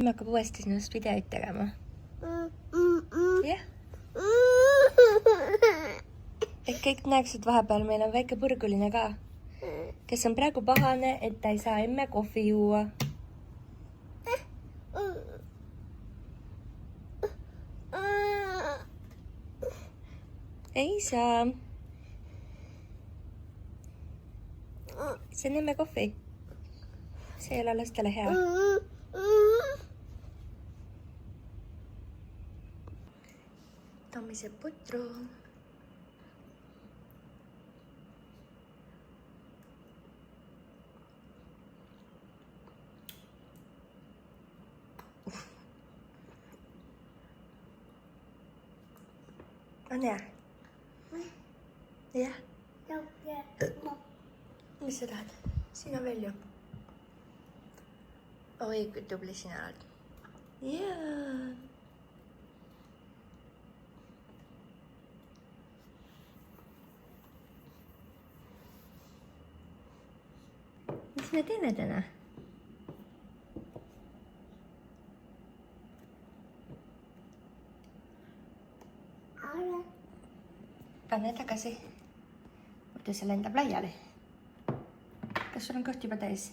Me hakkab uuesti sinust videoid tegema. Jah. Et kõik näeks, et vahepeal meil on väike põrguline ka, kes on praegu pahane, et ta ei saa emme kohvi juua. Ei saa. See on emme kohvi. See ei ole lastele hea. Tommi sööb putru. On hea? Jah? Mis sa tahad? Siin on veel ju. Oi, kui tubli sina oled. Jaa. Mis me teeme täna? Pane tagasi. Muidu see lendab laiali. Kas sul on kõht juba täis?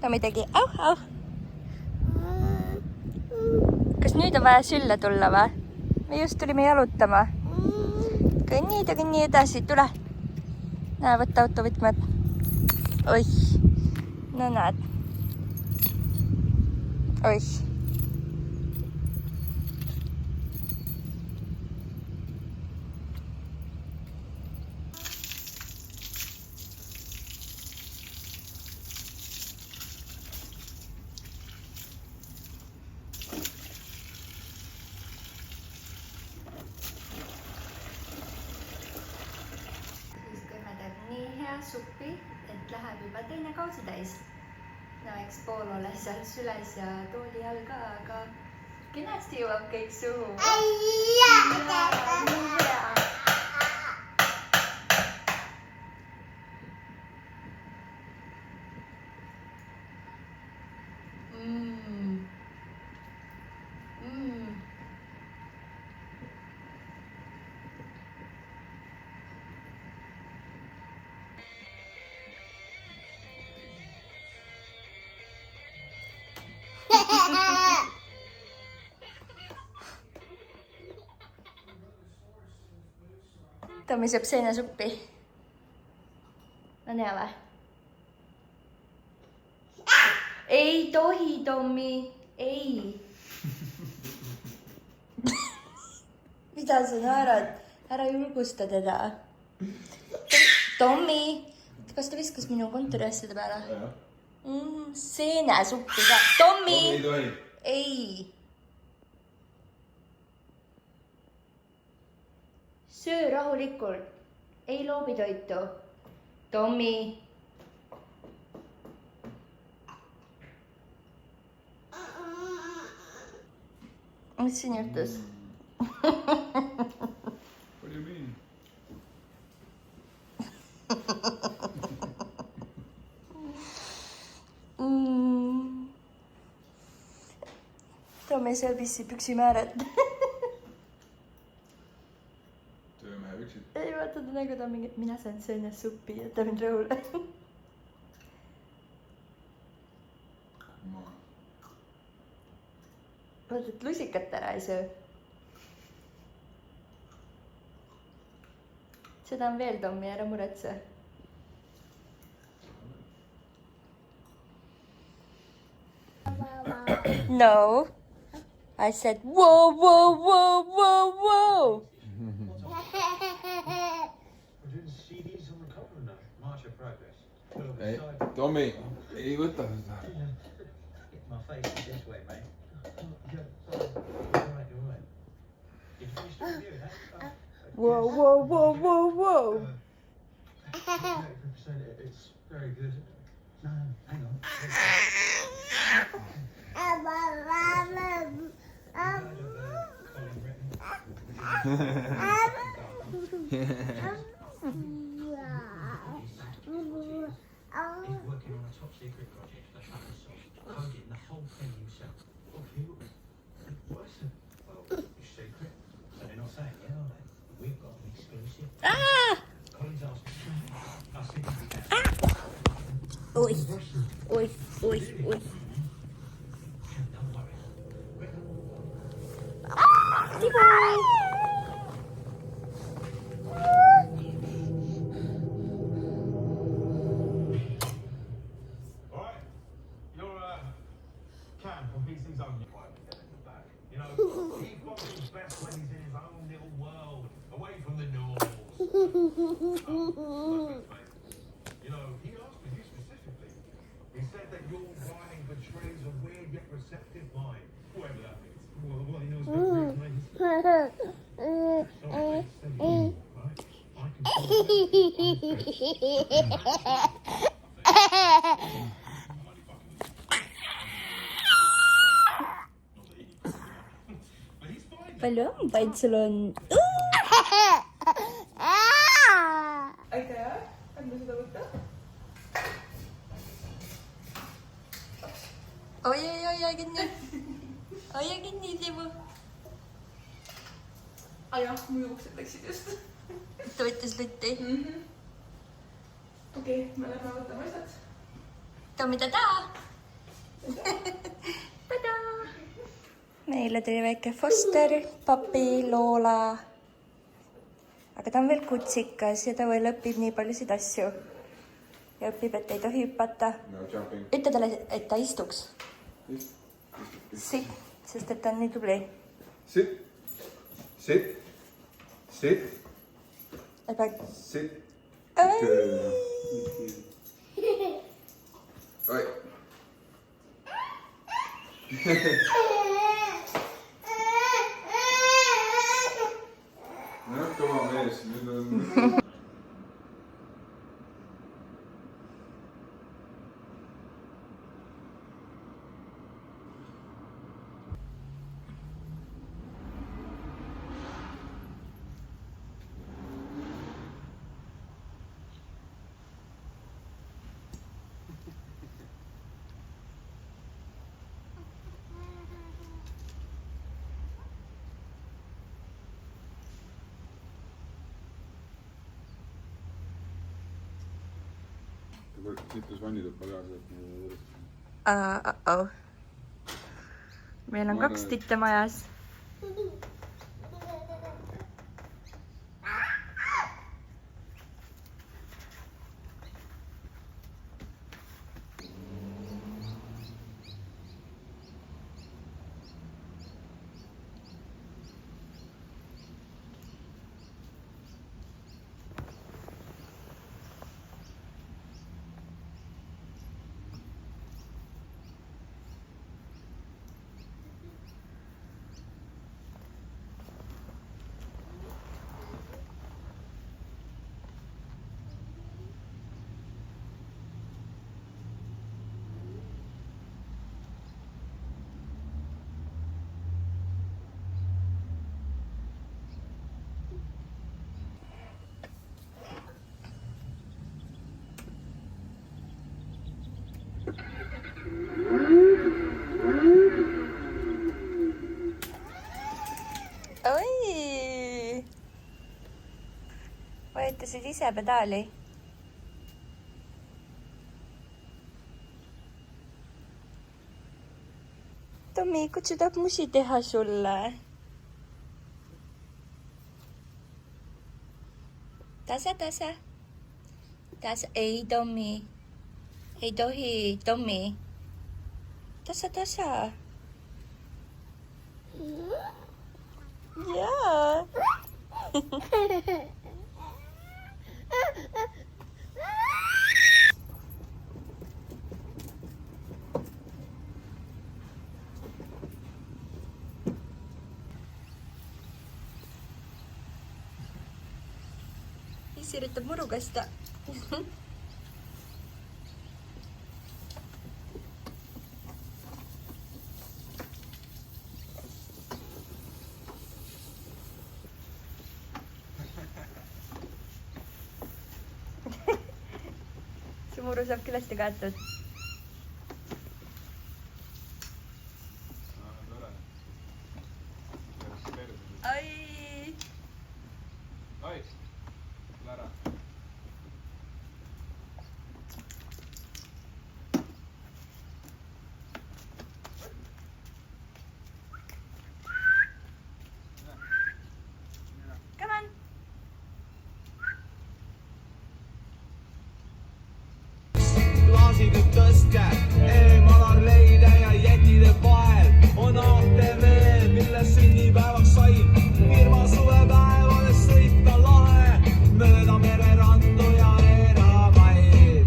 Tommi tegi au. Kas nüüd on vaja sülle tulla või? Me just tulime jalutama. Kõnni edasi, tule. Näe, võtta autovõtmed. Oih, no näed. Oih. Suppi, et läheb juba teine kausi täis. No eks pool ole seal süles ja tooli all ka, aga kenasti jõuab kõik suhu. Tommi sööb seenesuppi. On hea või? Ei tohi, Tommi. Ei. Mida sa naerad? Ära julgusta teda. Tommi, kas ta viskas minu kontori asjade peale? Seenesuppi ka. Tommi! Ei tohi. Ei. Söö rahulikult. Ei loobi toitu. Tommi. Mis siin juhtus? What do you mean? Tommi sööb issi püksimääret. Ei, vaata ta nägu, ta on mingi, mina saan seenesuppi ja ta mind rõhule. Vaata, et lusikat ära ei söö. Seda on veel, Tommi, ära muretse. No. I said, whoa, whoa, whoa, whoa, whoa. Ei, Tommi, ei võta seda. Whoa, whoa, whoa, whoa, whoa. He's working on a top secret project for Microsoft, coding the whole thing himself. Oh, you? What's it? Well, it's secret. So they're not saying it, are they? We've got an exclusive. Colin's asked me. I said if we can. Oi, oi, oi, oi. Don't worry. Alright, you're Cam from BC's own. You know, he functions best when he's in his own little world, away from the noise. You know, he asked for you specifically. He said that your writing betrays a weird yet receptive mind. Whoever that means. Well, what he knows about weird minds. Sorry, right? I can But he's fine. Belum, bait salon. Ay kaya? Ano sa tawag ka? Oi, ganyan. Oi, ganyan, di ba? Ayaw, kumuyok sa taxi-test. Tuitus-lutte. Okei, mä lähden aloittamaan isät. Tommi, tada! Tada! Meillä tuli väike Foster, papi, Loola. Aga ta on veel kutsikas ja ta veel õpib nii paljusid asju. Ja õpib, et ei tohi hüpata. No jumping. Ütle talle, et ta istuks. Sit. Sest et ta on nii tubli. Sit. Sit. Sit. Eba... Sit. Ai! Oi. No kõva mees, nüüd on... Situs vannituppa ka sealt. Uh-oh. Meil on 2 titte majas. Oi! Vajutasid ise pedaali. Tommi, kutsu tahab musi teha sulle. Tasa. Tasa, ei Tommi. Ei tohi, Tommi. Tasa. Jaa. Isi üritab muru kasta. see muru saab kindlasti kaetud. Ai. Ai, tule ära. Come on. Klaasiga tõstke, eemalar leida ja jätide pael on ATV, milles sünnipäevaks sain. Firma suvepäevades sõita lahe, mööda mererandu ja eramaid.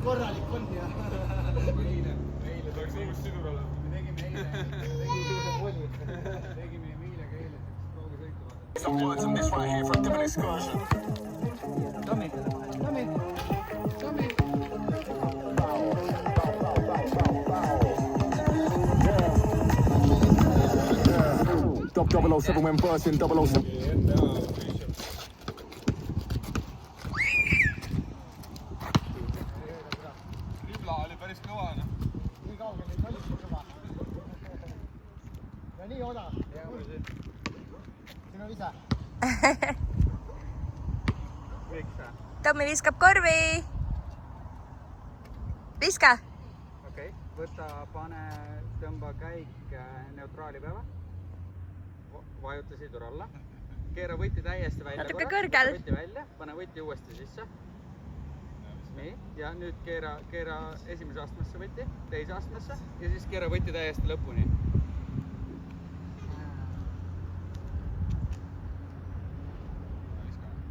Korralik on ja. Eile saaks ilus sidur olla. Me tegime Emiiliaga eile kaugusõitu vaata. Top 007 when bursting 007. Ribla oli päris kõva. Nii kaugel ei oligi kõva. Ja nii odav. Sinu ise. Tommi viskab korvi. Viska. Okei, võta, pane, tõmba käik neutraali peale. Vajuta sidur alla. Keera võti täiesti välja. Natuke kõrgel. Võti välja, pane võti uuesti sisse. Nii, ja nüüd keera esimese astmesse võti, teise astmesse ja siis keera võti täiesti lõpuni.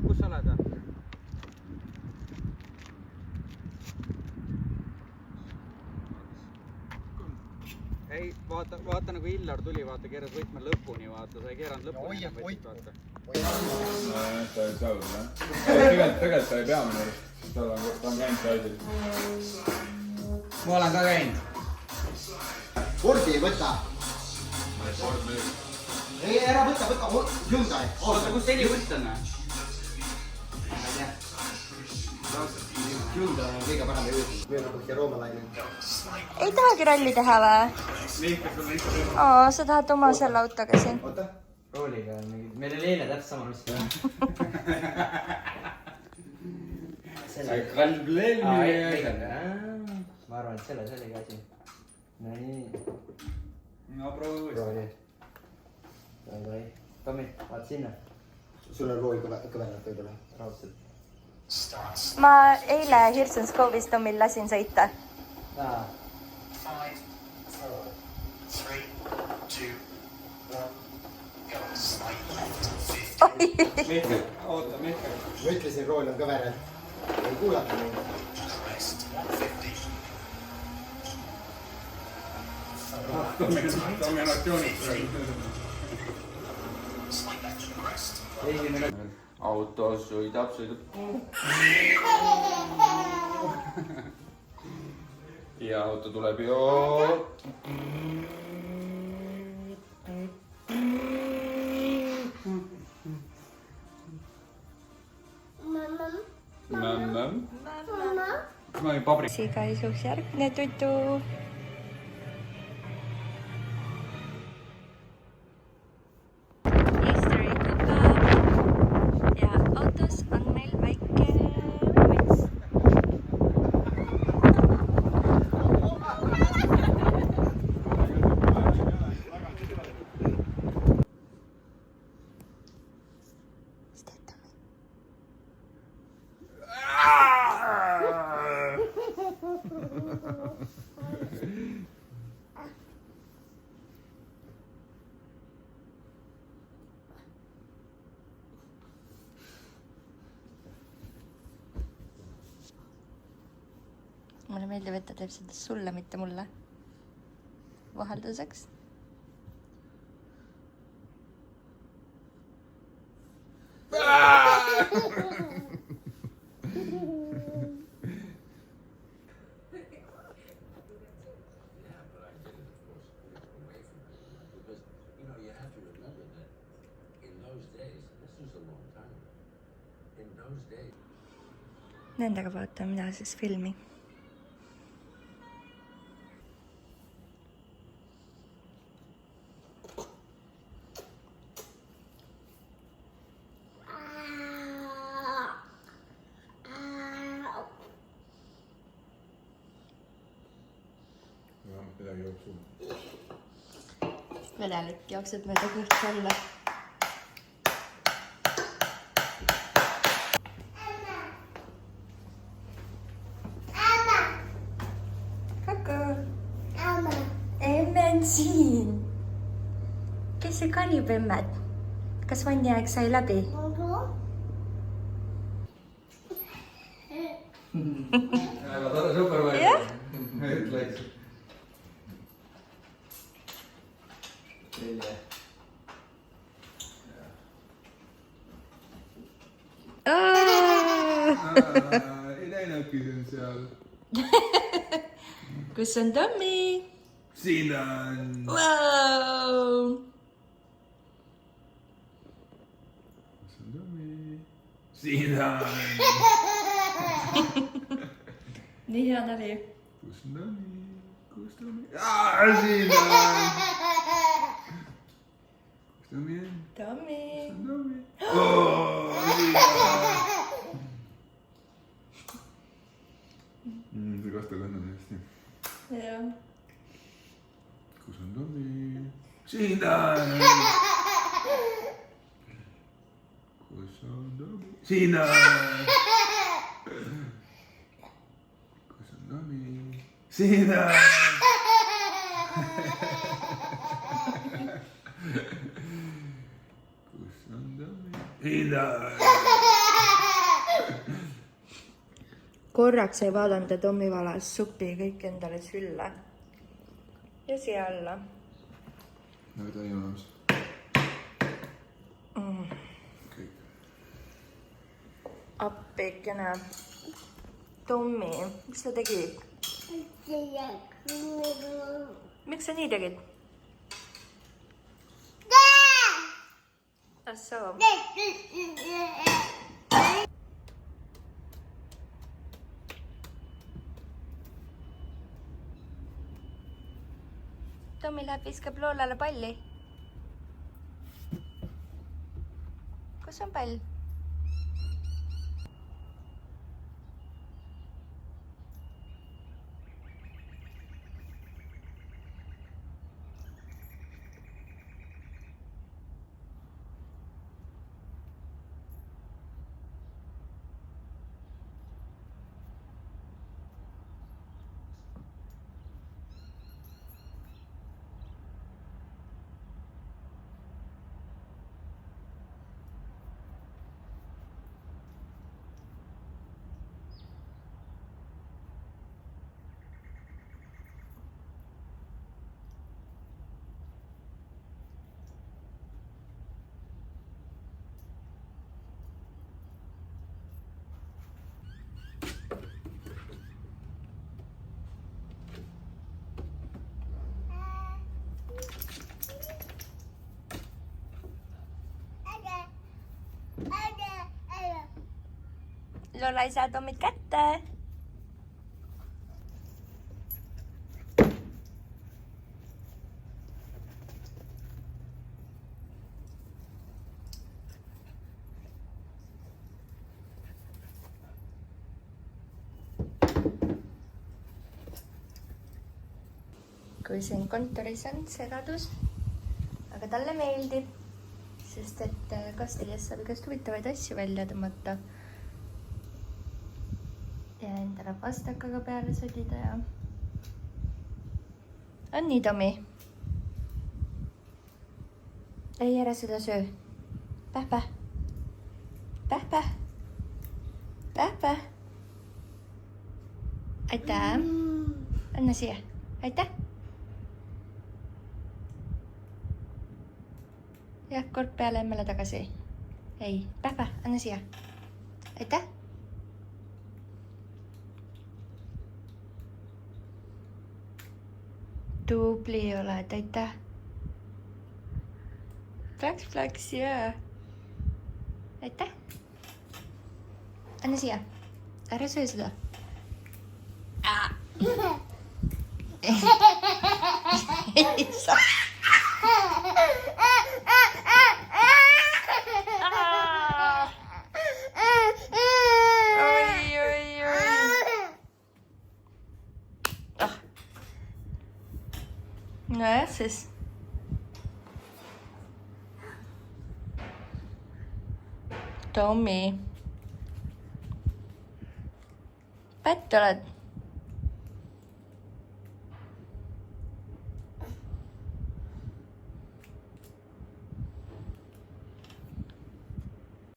Kus sa oled? Ei, vaata nagu Illar tuli, vaata, keerad võtme lõpuni, vaata, sa ei keeranud lõpuni. Ta ei saa olla. Tegelikult ta ei pea minu arust. Ta on käinud saidil. Ma olen ka käinud. Fordi ei võta. Ei, ära võta Hyundai. Oota, kus seni võtt on? Hyundai on kõige parem jõud. Meil on põhja roomalaine. Ei tahagi ralli teha või? Sa tahad oma selle autoga siin. Oota. Rooliga on mingi, meil oli eile täpselt sama nuss. Sai kalbleel. Ma arvan, et selles oli ka asi. No nii. No proovi uuesti. Proovi. Tommi, vaat sinna. Sul on rool kõvenalt võib-olla. Raudselt. Ma eile Hirsens Cove'is Tommil lasin sõita. Aa. 5, 4, 3, 2, 1, go. Slight left, 50. Mihkel, oota, Mihkel. Ma ütlesin, rool on kõvenalt. Ei kuulata neid. Crest, 150. Tommi on aktsioonid. Slight left to crest. Auto sõidab. Ja auto tuleb jo. Mamma. Ma olin pabrik. Siga isuks järgmine tutu. Ja autos on meil väike võts. Mulle meeldib, et ta teeb seda sulle, mitte mulle. vahelduseks. Nendega vaatame midagi filmi. Midagi jooksub. Vedelik jookseb mööda kõht alla. Emme on siin. Kes see kanib emmed? Kas vanniaeg sai läbi? Väga tore supermäng. Jah. Ütleks. Selge. Ei näinudki sind seal. Kus on Tommi? Siin on. Wow! Siin on. Nii hea näli. Kus on Tommi? Kus Tommi? Siin on. Kus Tommi on? Tommi. Tommi. Siin on. See kastakann on hästi. Jah. Kus on Tommi? Siin on. Kus on Tommi? Siin on. Kus on Tommi? Siin on. Kus on Tommi? Siin on. Korraks ei vaadanud, et Tommi valas supi kõik endale sülle. Ja siia alla. Aga ta ei olemas. Kõik. Appikene. Tommi, mis sa tegid? Miks sa nii tegid? Assoo. Tommi läheb viskab Loolale palli. Kus on pall? Lola ei saa Tommit kätte. Kui siin kontoris on segadus, aga talle meeldib, sest et kastidest saab igast huvitavaid asju välja tõmmata. Ja endale pastakaga peale sõdida ja... On nii, Tommi? Ei, ära seda söö. Pähpäh. Pähpäh. Pähpäh. Aitäh. Anna siia. Aitäh. jah, kord peale emmele tagasi. ei, Pähva, anna siia. aitäh. tubli oled, aitäh. Plaks, jaa. aitäh. anna siia. ära söö seda. ei saa. nojah, siis. Tommy. pätt oled.